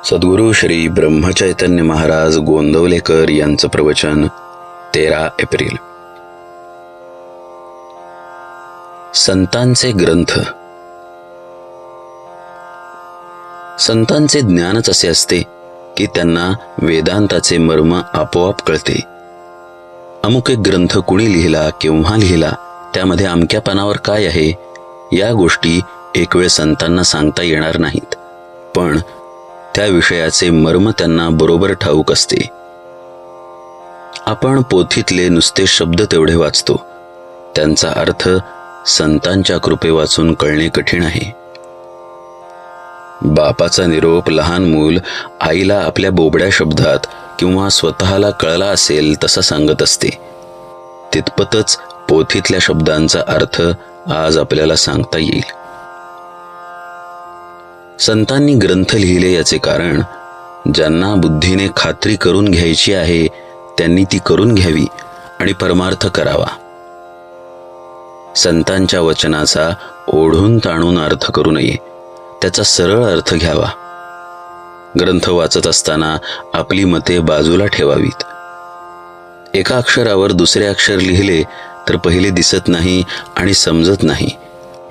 सद्गुरू श्री ब्रह्मचैतन्य महाराज गोंदवलेकर यांचं प्रवचन 13 एप्रिल. संतांचे ग्रंथ. संतांचे ज्ञानच असे असते की त्यांना वेदांताचे मर्म आपोआप कळते. अमुक एक ग्रंथ कुणी लिहिला, केव्हा लिहिला, त्यामध्ये अमक्या पानावर काय आहे, या गोष्टी एक वेळ संतांना सांगता येणार नाहीत, पण त्या विषयाचे मर्म त्यांना बरोबर ठाऊक असते. आपण पोथीतले नुसते शब्द तेवढे वाचतो, त्यांचा अर्थ संतांच्या कृपे वाचून कळणे कठीण आहे. बापाचा निरोप लहान मूल आईला आपल्या बोबड्या शब्दात किंवा स्वतःला कळला असेल तसा सांगत असते. तितपतच पोथीतल्या शब्दांचा अर्थ आज आपल्याला सांगता येईल. संतांनी ग्रंथ लिहिले याचे कारण, ज्यांना बुद्धीने खात्री करून घ्यायची आहे त्यांनी ती करून घ्यावी आणि परमार्थ करावा. संतांच्या वचनाचा ओढून ताणून अर्थ करू नये, त्याचा सरळ अर्थ घ्यावा. ग्रंथ वाचत असताना आपली मते बाजूला ठेवावीत. एका अक्षरावर दुसरे अक्षर लिहिले तर पहिले दिसत नाही आणि समजत नाही,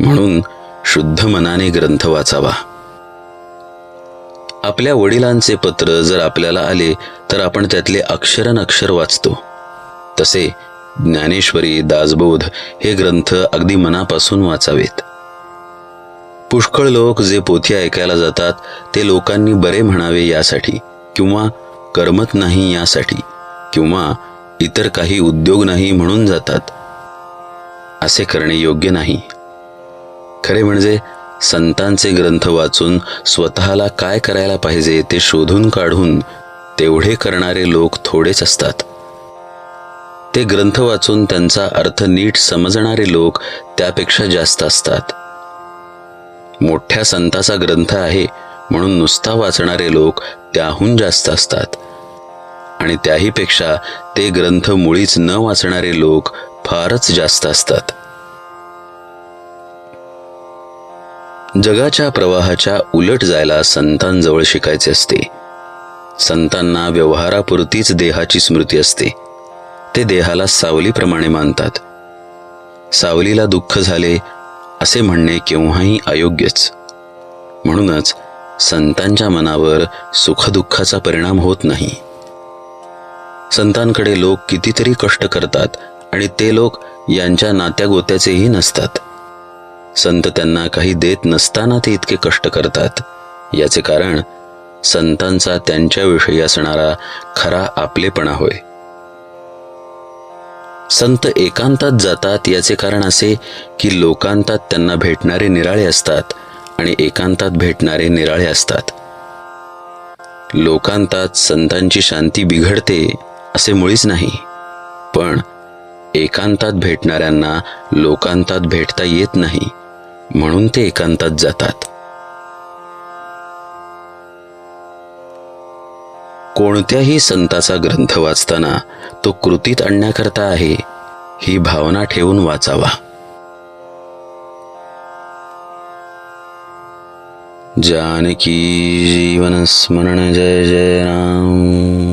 म्हणून शुद्ध मनाने ग्रंथ वाचावा. आपल्या वडिलांचे पत्र जर आपल्याला आले तर आपण त्यातले अक्षरनक्षर वाचतो. तसे ज्ञानेश्वरी, दासबोध हे ग्रंथ अगदी मनापासून वाचावेत. पुष्कळ लोक जे पोथी ऐकायला जातात ते लोकांनी बरे म्हणावे यासाठी, किंवा करमत नाही यासाठी, किंवा इतर काही उद्योग नाही म्हणून जातात. असे करणे योग्य नाही. खरे म्हणजे संतांचे ग्रंथ वाचून स्वतःला काय करायला पाहिजे ते शोधून काढून तेवढे करणारे लोक थोडेच असतात. ते ग्रंथ वाचून त्यांचा अर्थ नीट समजणारे लोक त्यापेक्षा जास्त असतात. मोठ्या संताचा ग्रंथ आहे म्हणून नुसता वाचणारे लोक त्याहून जास्त असतात, आणि त्याहीपेक्षा ते ग्रंथ मुळीच न वाचणारे लोक फारच जास्त असतात. जगाच्या प्रवाहाच्या उलट जायला संतांजवळ शिकायचे असते. संतांना व्यवहारापुरतीच देहाची स्मृती असते. ते देहाला सावलीप्रमाणे मानतात. सावलीला दुःख झाले असे म्हणणे केव्हाही अयोग्यच. म्हणूनच संतांच्या मनावर सुखदुःखाचा परिणाम होत नाही. संतांकडे लोक कितीतरी कष्ट करतात आणि ते लोक यांच्या नात्यागोत्याचेही नसतात. संत त्यांना काही देत नसताना ते इतके कष्ट करतात. याचे कारण संतांचा त्यांच्याविषयी असणारा खरा आपलेपणा होय. संत एकांतात जातात याचे कारण असे की लोकांतात त्यांना भेटणारे निराळे असतात आणि एकांतात भेटणारे निराळे असतात. लोकांतात संतांची शांती बिघडते असे मुळीच नाही, पण एकांतात भेटणाऱ्यांना लोकांतात भेटता येत नाही, म्हणून ते एकांतात जातात. कोणत्याही संताचा ग्रंथ वाचताना तो कृतीत आणण्याकरता आहे ही भावना ठेवून वाचावा. जानकी जीवन स्मरण जय जय राम.